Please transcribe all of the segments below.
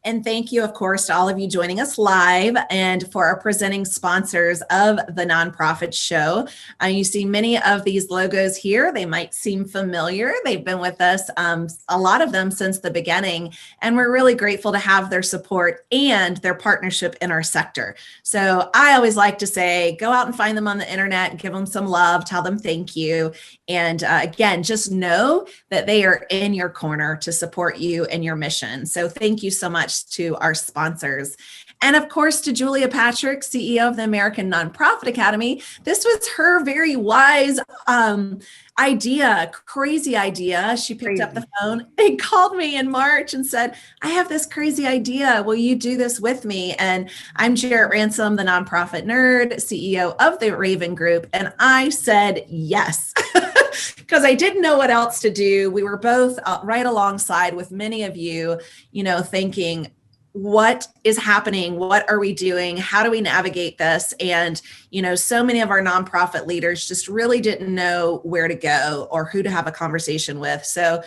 And thank you, of course, to all of you joining us live and for our presenting sponsors of the Nonprofit Show. You see many of these logos here. They might seem familiar. They've been with us, a lot of them since the beginning, and we're really grateful to have their support and their partnership in our sector. So I always like to say, go out and find them on the internet, give them some love, tell them thank you. And again, just know that they are in your corner to support you and your mission. So thank you so much to our sponsors. And of course, to Julia Patrick, CEO of the American Nonprofit Academy. This was her very wise idea, crazy idea. She picked up the phone and called me in March and said, I have this crazy idea. Will you do this with me? And I'm Jarrett Ransom, the nonprofit nerd, CEO of the Raven Group. And I said yes. Because I didn't know what else to do. We were both right alongside with many of you, thinking, what is happening? What are we doing? How do we navigate this? And, so many of our nonprofit leaders just really didn't know where to go or who to have a conversation with. So,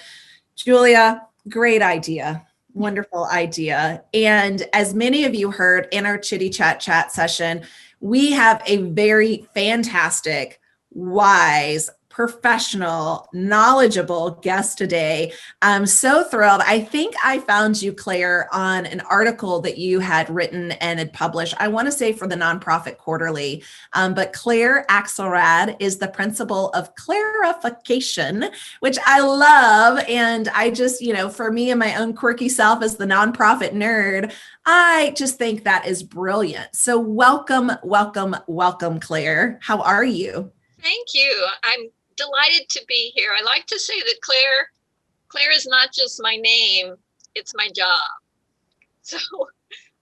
Julia, great idea. Wonderful idea. And as many of you heard in our Chitty Chat session, we have a very fantastic, wise, professional, knowledgeable guest today. I'm so thrilled. I think I found you, Claire, on an article that you had written and had published, I want to say for the Nonprofit Quarterly. But Claire Axelrad is the principal of Clarification, which I love. And I just, for me and my own quirky self as the nonprofit nerd, I just think that is brilliant. So welcome, welcome, welcome, Claire. How are you? Thank you. I'm delighted to be here. I like to say that Claire is not just my name, it's my job. So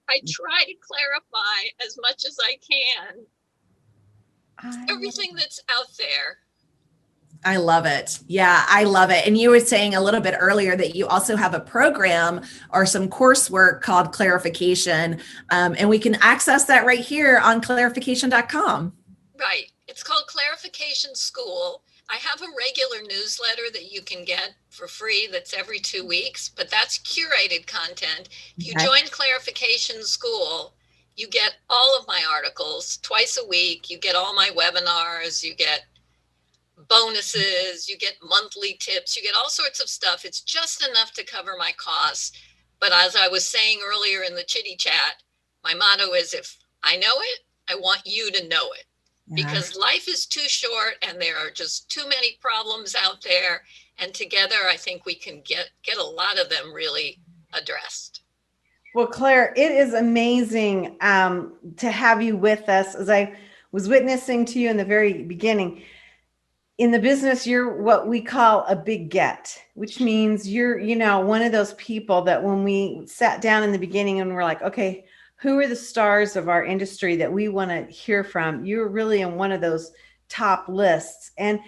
I try to clarify as much as I can everything that's out there. I love it. Yeah, I love it. And you were saying a little bit earlier that you also have a program or some coursework called Clarification. And we can access that right here on clarification.com. Right. It's called Clarification School. I have a regular newsletter that you can get for free that's every 2 weeks, but that's curated content. If you join Clarification School, you get all of my articles twice a week. You get all my webinars, you get bonuses, you get monthly tips, you get all sorts of stuff. It's just enough to cover my costs. But as I was saying earlier in the Chitty Chat, my motto is, if I know it, I want you to know it. Because life is too short and there are just too many problems out there. And together, I think we can get a lot of them really addressed. Well, Claire, it is amazing to have you with us. As I was witnessing to you in the very beginning, in the business, you're what we call a big get, which means you're, one of those people that when we sat down in the beginning and we're like, okay, who are the stars of our industry that we want to hear from? You're really in one of those top lists. And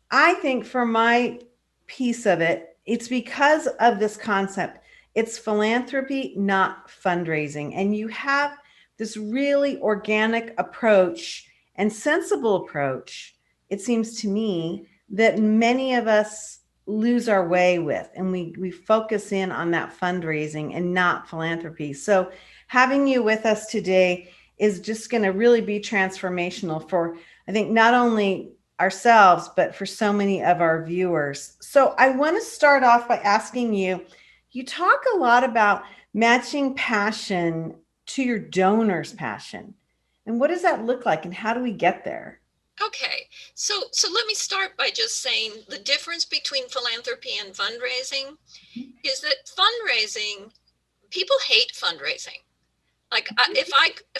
I think for my piece of it, it's because of this concept. It's philanthropy, not fundraising. And you have this really organic approach and sensible approach, it seems to me, that many of us lose our way with. And we focus in on that fundraising and not philanthropy. So having you with us today is just going to really be transformational for, I think, not only ourselves, but for so many of our viewers. So I want to start off by asking you, you talk a lot about matching passion to your donor's passion. And what does that look like and how do we get there? Okay, so let me start by just saying the difference between philanthropy and fundraising is that fundraising, people hate fundraising. Like if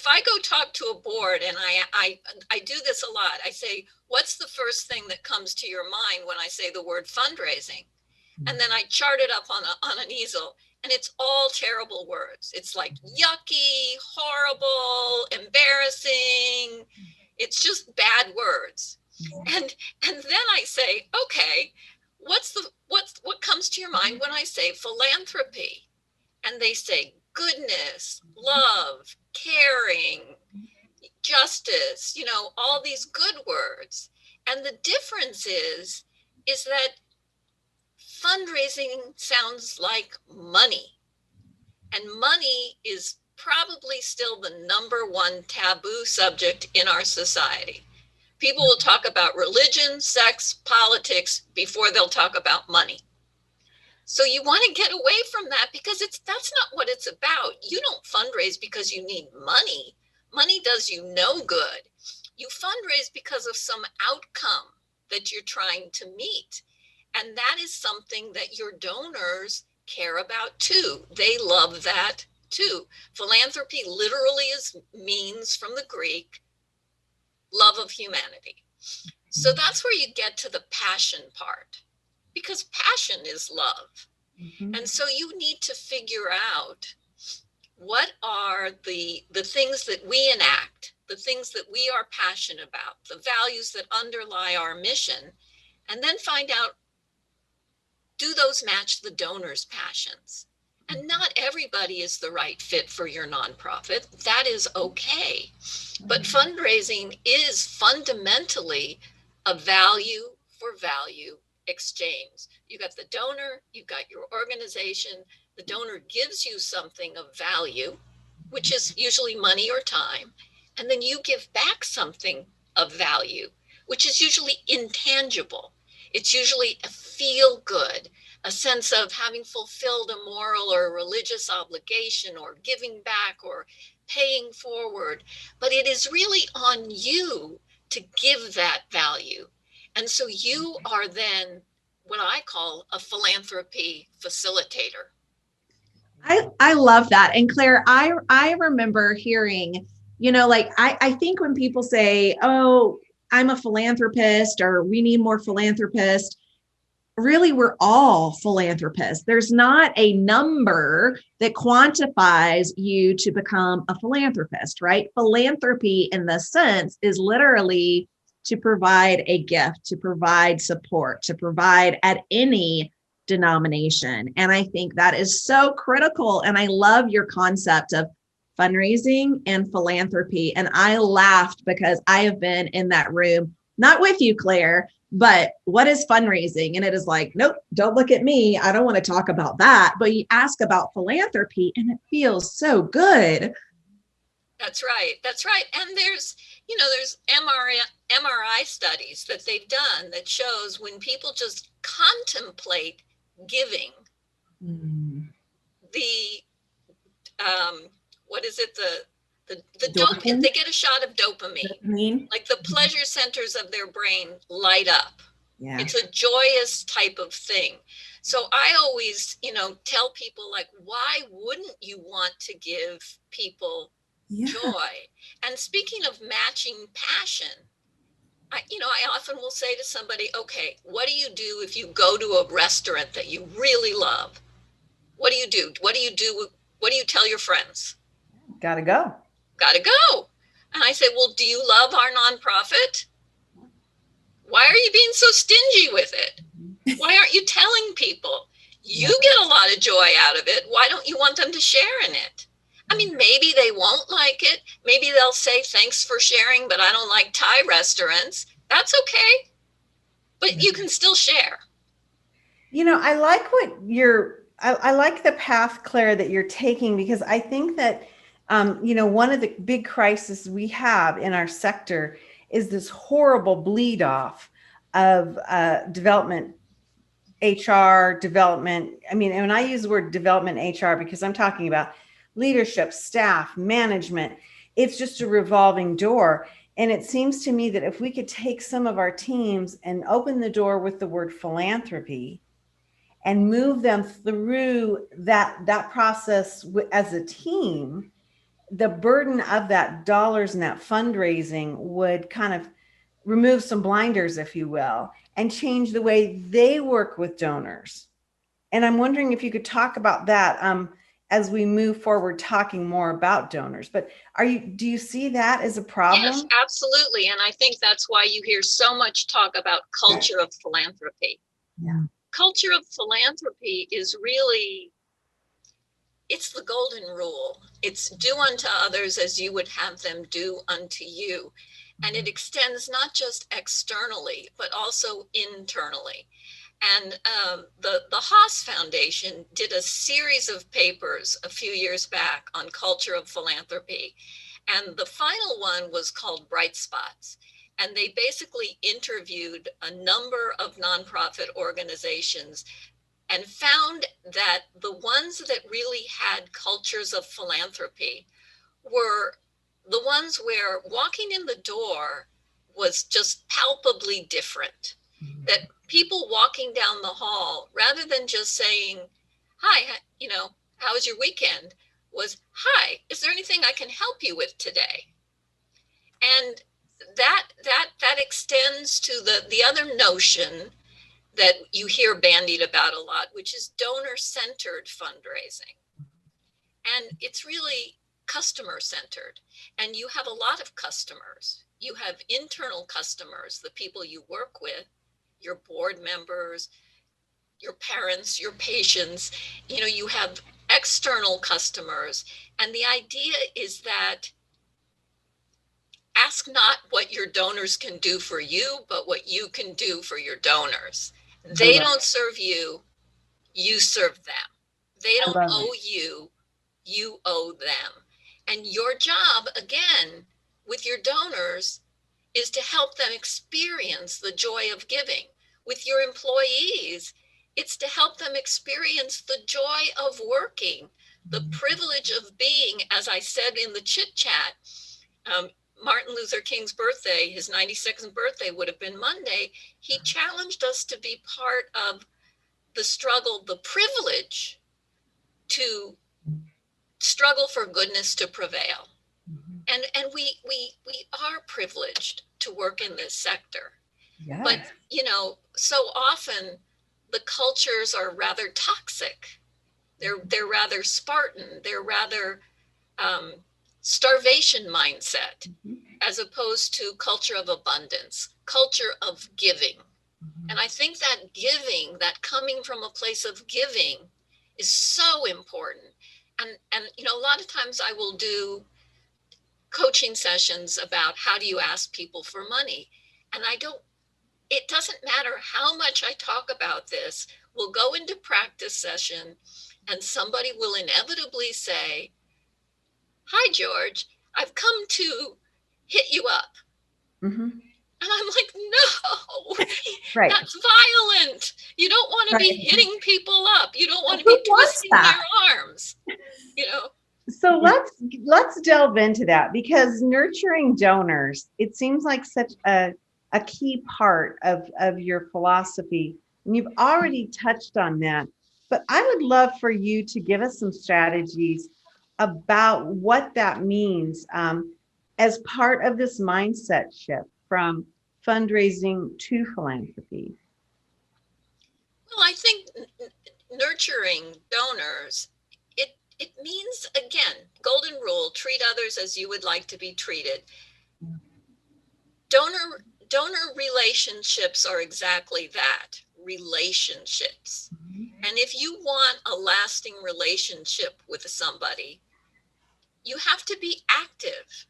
I go talk to a board, and I do this a lot, I say, what's the first thing that comes to your mind when I say the word fundraising? And then I chart it up on an easel, and it's all terrible words. It's like yucky, horrible, embarrassing. It's just bad words. And then I say, okay, what comes to your mind when I say philanthropy? And they say goodness, love, caring, justice, all these good words. And the difference is that fundraising sounds like money. And money is probably still the number one taboo subject in our society. People will talk about religion, sex, politics before they'll talk about money. So you want to get away from that because that's not what it's about. You don't fundraise because you need money. Money does you no good. You fundraise because of some outcome that you're trying to meet. And that is something that your donors care about too. They love that too. Philanthropy literally means from the Greek, love of humanity. So that's where you get to the passion part, because passion is love. Mm-hmm. And so you need to figure out what are the things that we enact, the things that we are passionate about, the values that underlie our mission, and then find out, do those match the donor's passions? And not everybody is the right fit for your nonprofit. That is okay. But fundraising is fundamentally a value for value exchange. You got the donor, you've got your organization. The donor gives you something of value, which is usually money or time. And then you give back something of value, which is usually intangible. It's usually a feel good, a sense of having fulfilled a moral or a religious obligation, or giving back, or paying forward. But it is really on you to give that value. And so you are then what I call a philanthropy facilitator. I love that. And Claire, I remember hearing, like, I think when people say, oh, I'm a philanthropist, or we need more philanthropists, really, we're all philanthropists. There's not a number that quantifies you to become a philanthropist, right? Philanthropy in the sense is literally to provide a gift, to provide support, to provide at any denomination. And I think that is so critical. And I love your concept of fundraising and philanthropy. And I laughed because I have been in that room, not with you, Claire, but what is fundraising? And it is like, nope, don't look at me. I don't want to talk about that. But you ask about philanthropy and it feels so good. That's right. That's right. And there's MRI studies that they've done that shows when people just contemplate giving, the what is it? The dopamine, they get a shot of dopamine. Like the pleasure centers of their brain light up. Yeah. It's a joyous type of thing. So I always, tell people, like, why wouldn't you want to give people joy? And speaking of matching passion, I often will say to somebody, okay, what do you do if you go to a restaurant that you really love? What do you do? What do you tell your friends? Gotta go. And I say, well, do you love our nonprofit? Why are you being so stingy with it? Why aren't you telling people? You get a lot of joy out of it. Why don't you want them to share in it? I mean, maybe they won't like it. Maybe they'll say, thanks for sharing, but I don't like Thai restaurants. That's okay. But you can still share. I like I like the path, Claire, that you're taking, because I think that, one of the big crises we have in our sector is this horrible bleed off of development, HR development. I mean, and when I use the word development HR, because I'm talking about leadership, staff, management, it's just a revolving door. And it seems to me that if we could take some of our teams and open the door with the word philanthropy and move them through that process as a team, the burden of that dollars and that fundraising would kind of remove some blinders, if you will, and change the way they work with donors. And I'm wondering if you could talk about that as we move forward, talking more about donors. But do you see that as a problem? Yes, absolutely. And I think that's why you hear so much talk about culture of philanthropy. Yeah. Culture of philanthropy is really, it's the golden rule. It's do unto others as you would have them do unto you. And it extends not just externally, but also internally. And the Haas Foundation did a series of papers a few years back on culture of philanthropy. And the final one was called Bright Spots. And they basically interviewed a number of nonprofit organizations and found that the ones that really had cultures of philanthropy were the ones where walking in the door was just palpably different. That people walking down the hall, rather than just saying, hi, how was your weekend? Was, hi, is there anything I can help you with today? And that extends to the other notion that you hear bandied about a lot, which is donor-centered fundraising. And it's really customer-centered. And you have a lot of customers. You have internal customers, the people you work with, your board members, your parents, your patients. You have external customers. And the idea is that ask not what your donors can do for you, but what you can do for your donors. They don't serve you, you serve them. They don't owe you, you owe them. And your job, again, with your donors is to help them experience the joy of giving. With your employees, it's to help them experience the joy of working, the privilege of being, as I said in the chit chat. Martin Luther King's birthday, his 92nd birthday would have been Monday. He challenged us to be part of the struggle, the privilege to struggle for goodness to prevail. And we are privileged to work in this sector. Yes. But, so often the cultures are rather toxic. They're rather Spartan. They're rather starvation mindset, as opposed to culture of abundance, culture of giving. And I think that giving, that coming from a place of giving, is so important. And a lot of times I will do coaching sessions about how do you ask people for money. And it doesn't matter how much I talk about this, we'll go into practice session and somebody will inevitably say, hi, George, I've come to hit you up. And I'm like, no, right. That's violent. You don't want to be hitting people up. You don't want to be twisting their arms, So let's delve into that, because nurturing donors, it seems like such a key part of your philosophy. And you've already touched on that, but I would love for you to give us some strategies about what that means as part of this mindset shift from fundraising to philanthropy. Well, I think nurturing donors, it means, again, golden rule, treat others as you would like to be treated. Donor relationships are exactly that, relationships. And if you want a lasting relationship with somebody, you have to be active.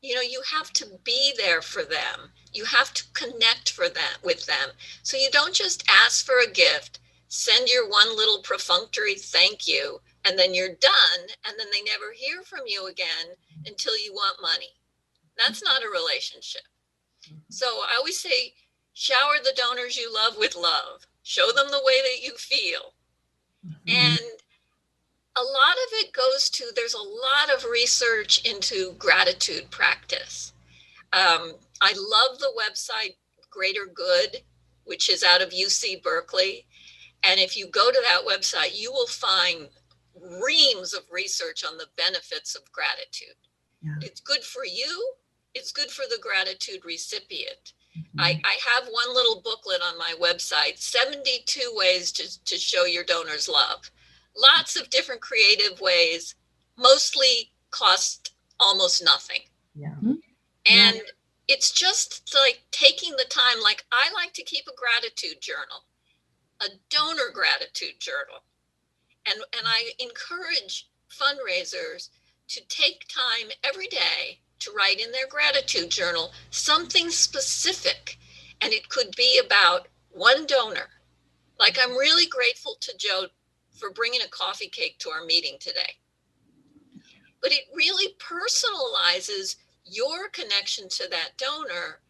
You have to be there for them. You have to connect with them. So you don't just ask for a gift, send your one little perfunctory thank you, and then you're done, and then they never hear from you again until you want money. That's not a relationship. So I always say, shower the donors you love with love. Show them the way that you feel. And a lot of it goes to, there's a lot of research into gratitude practice. I love the website Greater Good, which is out of UC Berkeley. And if you go to that website, you will find reams of research on the benefits of gratitude. Yeah. It's good for you. It's good for the gratitude recipient. I have one little booklet on my website, 72 ways to show your donors love. Lots of different creative ways, mostly cost almost nothing. Yeah. And it's just like taking the time, like I like to keep a gratitude journal, a donor gratitude journal. And I encourage fundraisers to take time every day to write in their gratitude journal something specific. And it could be about one donor. Like, I'm really grateful to Joe for bringing a coffee cake to our meeting today. But it really personalizes your connection to that donor.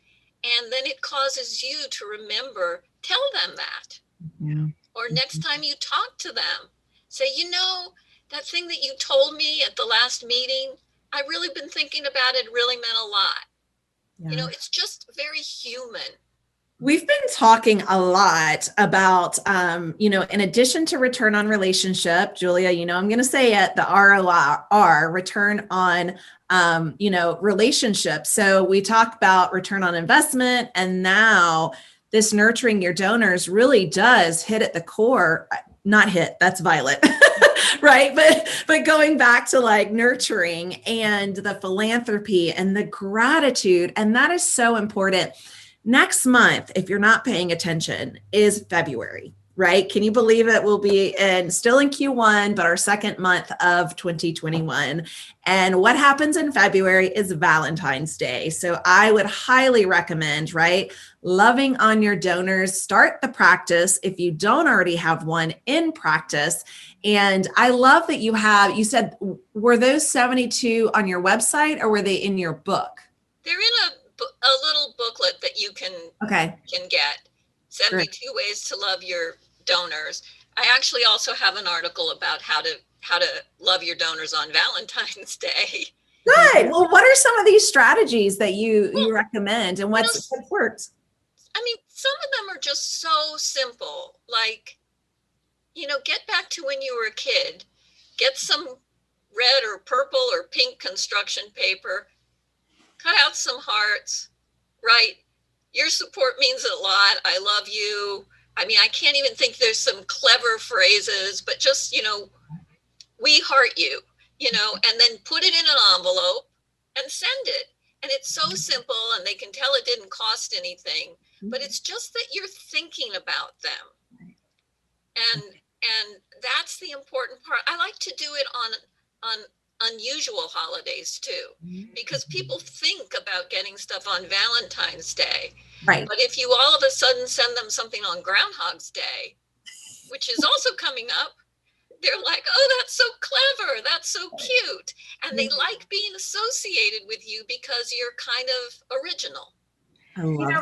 And then it causes you to remember, tell them that. Yeah. Or next time you talk to them, say, that thing that you told me at the last meeting, I've really been thinking about it, really meant a lot. Yeah. It's just very human. We've been talking a lot about, in addition to return on relationship, Julia, I'm going to say it, the ROR, return on, relationship. So we talk about return on investment, and now this nurturing your donors really does hit at the core, not hit, that's Violet. Right. But going back to like nurturing and the philanthropy and the gratitude, and that is so important. Next month, if you're not paying attention, is February, right? Can you believe it? We'll be still in Q1, but our second month of 2021. And what happens in February is Valentine's Day. So I would highly recommend, right? Loving on your donors. Start the practice if you don't already have one in practice. And I love that you said, were those 72 on your website or were they in your book? They're in a little booklet that you can get. 72 Great. ways to love your donors. I actually also have an article about how to love your donors on Valentine's Day. Good. Well, what are some of these strategies that you recommend, and what's worked? I mean, some of them are just so simple. Like, get back to when you were a kid. Get some red or purple or pink construction paper. Cut out some hearts. Write, your support means a lot. I love you. I mean, I can't even think there's some clever phrases, but just, we heart you, and then put it in an envelope and send it. And it's so simple, and they can tell it didn't cost anything, but it's just that you're thinking about them. And that's the important part. I like to do it on unusual holidays too, because people think about getting stuff on Valentine's Day. Right. But if you all of a sudden send them something on Groundhog's Day, which is also coming up, they're like, oh, that's so clever. That's so cute. And they like being associated with you because you're kind of original.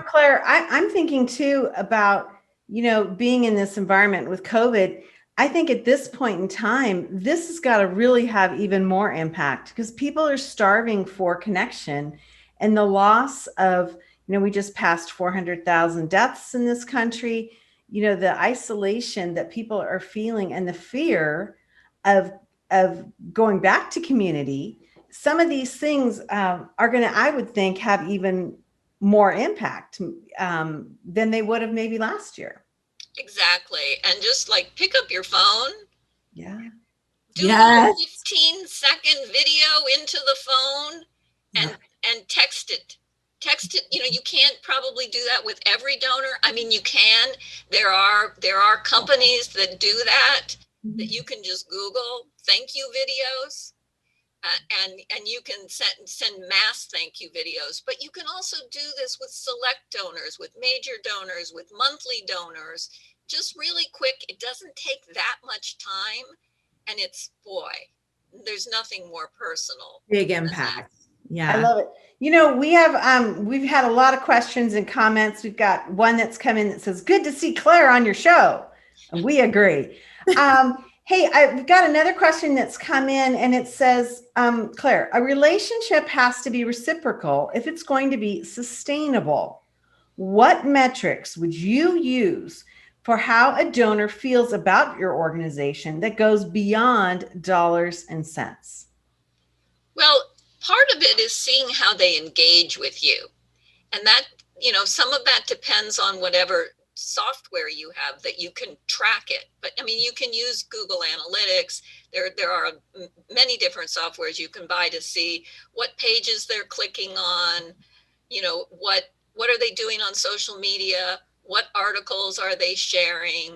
Claire, I'm thinking too about, being in this environment with COVID. I think at this point in time, this has got to really have even more impact because people are starving for connection, and the loss of, we just passed 400,000 deaths in this country. The isolation that people are feeling and the fear of going back to community. Some of these things are going to, I would think, have even more impact than they would have maybe last year. Exactly. And just like pick up your phone. Yeah. Do a 15-second video into the phone and text it. Text it. You can't probably do that with every donor. I mean, you can. There are companies that do that you can just Google thank you videos. And you can send mass thank you videos, but you can also do this with select donors, with major donors, with monthly donors, just really quick. It doesn't take that much time, and there's nothing more personal. Big impact. Yeah. I love it. We've had a lot of questions and comments. We've got one that's come in that says, good to see Claire on your show. And we agree. Hey, I've got another question that's come in, and it says, Claire, a relationship has to be reciprocal if it's going to be sustainable. What metrics would you use for how a donor feels about your organization that goes beyond dollars and cents? Well, part of it is seeing how they engage with you. And that, some of that depends on whatever software you have that you can track it. But I mean, you can use Google Analytics. There are many different softwares you can buy to see what pages they're clicking on, what are they doing on social media, what articles are they sharing,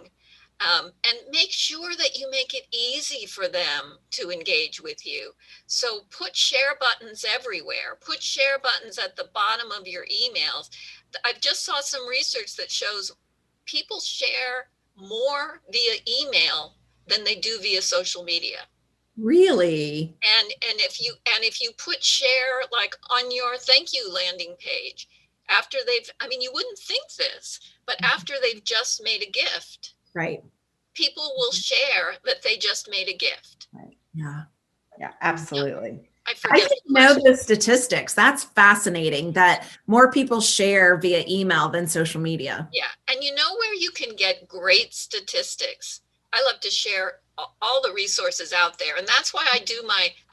and make sure that you make it easy for them to engage with you. So put share buttons everywhere. Put share buttons at the bottom of your emails. I just saw some research that shows people share more via email than they do via social media. Really? And if you put share like on your thank you landing page, after they've, I mean, you wouldn't think this, but after they've just made a gift, Right. people will share that they just made a gift. Right. Yeah. Yeah, absolutely. I I forget didn't the know question. the statistics. That's fascinating that more people share via email than social media. Yeah. And you know where you can get great statistics? I love to share all the resources out there. And that's why I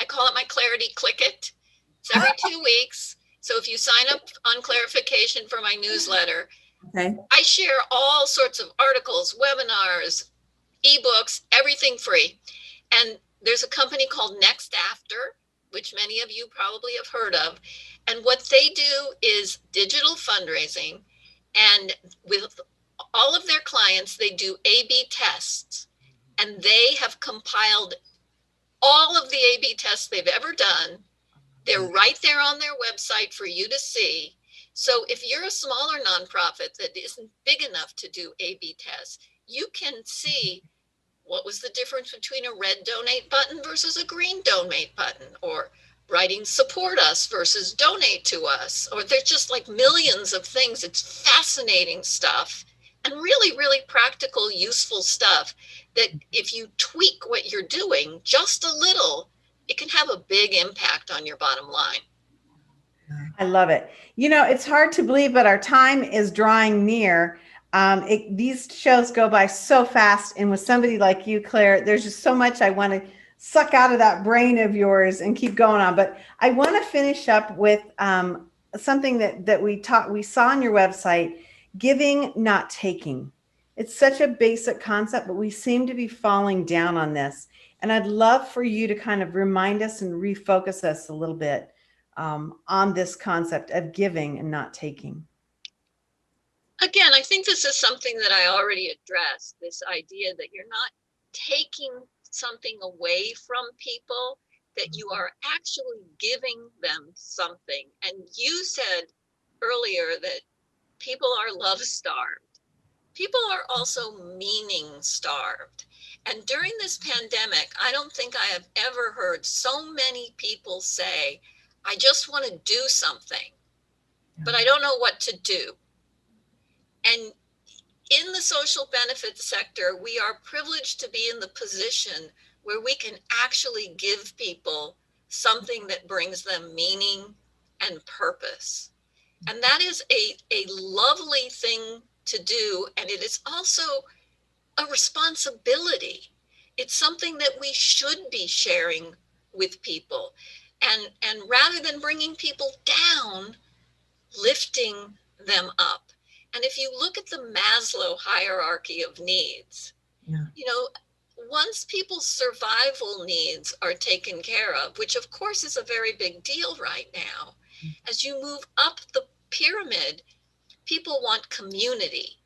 call it my Clarity Click It. It's every 2 weeks. So if you sign up on Clarification for my newsletter, Okay. I share all sorts of articles, webinars, ebooks, everything free. And there's a company called Next After, which many of you probably have heard of. And what they do is digital fundraising. And with all of their clients, they do A/B tests. And they have compiled all of the A/B tests they've ever done. They're right there on their website for you to see. So if you're a smaller nonprofit that isn't big enough to do A/B tests, you can see what was the difference between a red donate button versus a green donate button, or writing support us versus donate to us, or there's just like millions of things. It's fascinating stuff and really, really practical, useful stuff that if you tweak what you're doing just a little, it can have a big impact on your bottom line. I love it. You know, it's hard to believe, but our time is drawing near. These shows go by so fast. And with somebody like you, Claire, there's just so much I want to suck out of that brain of yours and keep going on. But I want to finish up with something that we saw on your website, giving, not taking. It's such a basic concept, but we seem to be falling down on this. And I'd love for you to kind of remind us and refocus us a little bit on this concept of giving and not taking. Again, I think this is something that I already addressed, this idea that you're not taking something away from people, that you are actually giving them something. And you said earlier that people are love starved. People are also meaning starved. And during this pandemic, I don't think I have ever heard so many people say, I just want to do something, but I don't know what to do. And in the social benefits sector, we are privileged to be in the position where we can actually give people something that brings them meaning and purpose. And that is a lovely thing to do. And it is also a responsibility. It's something that we should be sharing with people. And rather than bringing people down, lifting them up. And if you look at the Maslow hierarchy of needs, you know, once people's survival needs are taken care of, which of course is a very big deal right now, as you move up the pyramid, people want community.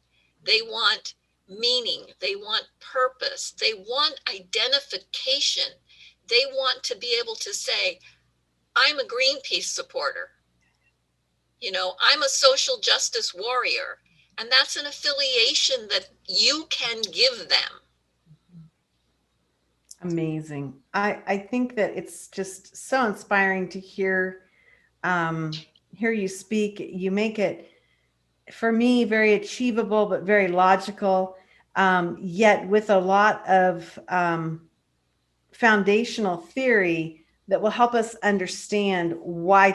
They want meaning. They want purpose. They want identification. They want to be able to say, I'm a Greenpeace supporter. You know, I'm a social justice warrior. And that's an affiliation that you can give them. Amazing. I think that it's just so inspiring to hear you speak. You make it, for me, very achievable, but very logical, yet with a lot of foundational theory that will help us understand why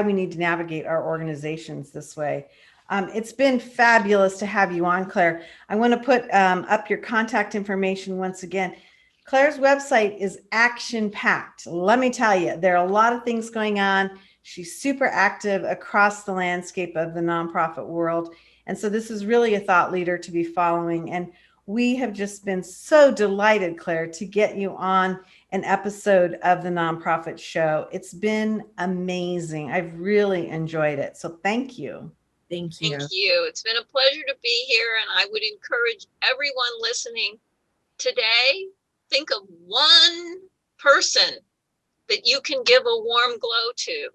we need to navigate our organizations this way. It's been fabulous to have you on, Claire. I want to put up your contact information once again. Claire's website is action-packed. Let me tell you, there are a lot of things going on. She's super active across the landscape of the nonprofit world. And so this is really a thought leader to be following. And we have just been so delighted, Claire, to get you on an episode of the Nonprofit Show. It's been amazing. I've really enjoyed it. So thank you. Thank you. Thank you. It's been a pleasure to be here. And I would encourage everyone listening today, think of one person that you can give a warm glow to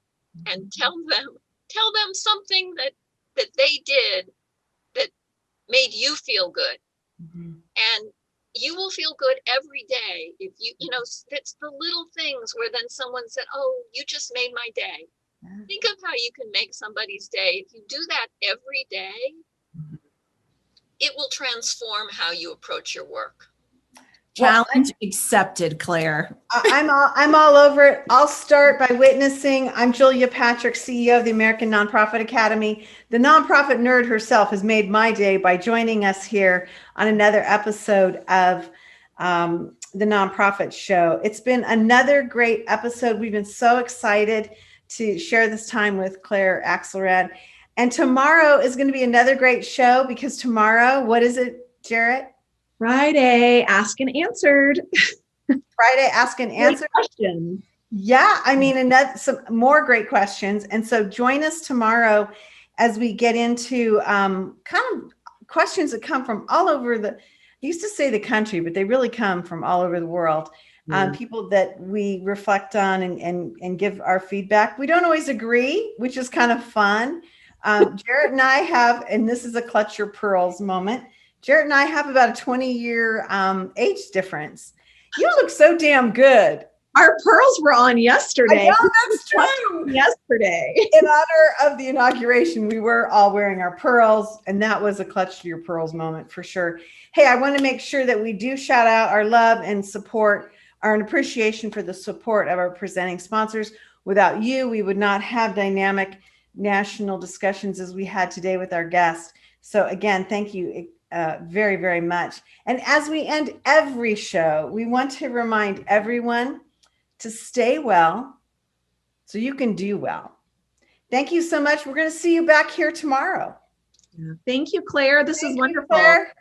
and tell them something that they did that made you feel good. And you will feel good every day if it's the little things where then someone said, oh, you just made my day. Think of how you can make somebody's day. If you do that every day, it will transform how you approach your work. Challenge accepted, Claire. I'm all over it. I'll start by witnessing. I'm Julia Patrick, CEO of the American Nonprofit Academy. The nonprofit nerd herself has made my day by joining us here on another episode of the Nonprofit Show. It's been another great episode. We've been so excited to share this time with Claire Axelrad. And tomorrow is going to be another great show, because tomorrow, what is it, Jarrett? Friday, Ask and Answered. Friday, Ask and Answer questions. Yeah, I mean, some more great questions. And so join us tomorrow as we get into kind of questions that come from all over I used to say the country, but they really come from all over the world. People that we reflect on and give our feedback. We don't always agree, which is kind of fun. Jarrett and I have, and this is a clutch your pearls moment, Jarrett and I have about a 20-year age difference. You look so damn good. Our pearls were on yesterday. I know, that's true. Yesterday. In honor of the inauguration, we were all wearing our pearls, and that was a clutch to your pearls moment for sure. Hey, I want to make sure that we do shout out our love and support, our appreciation for the support of our presenting sponsors. Without you, we would not have dynamic national discussions as we had today with our guests. So again, thank you very, very much. And as we end every show, we want to remind everyone to stay well so you can do well. Thank you so much. We're going to see you back here tomorrow. Thank you, Claire. This is wonderful. Claire.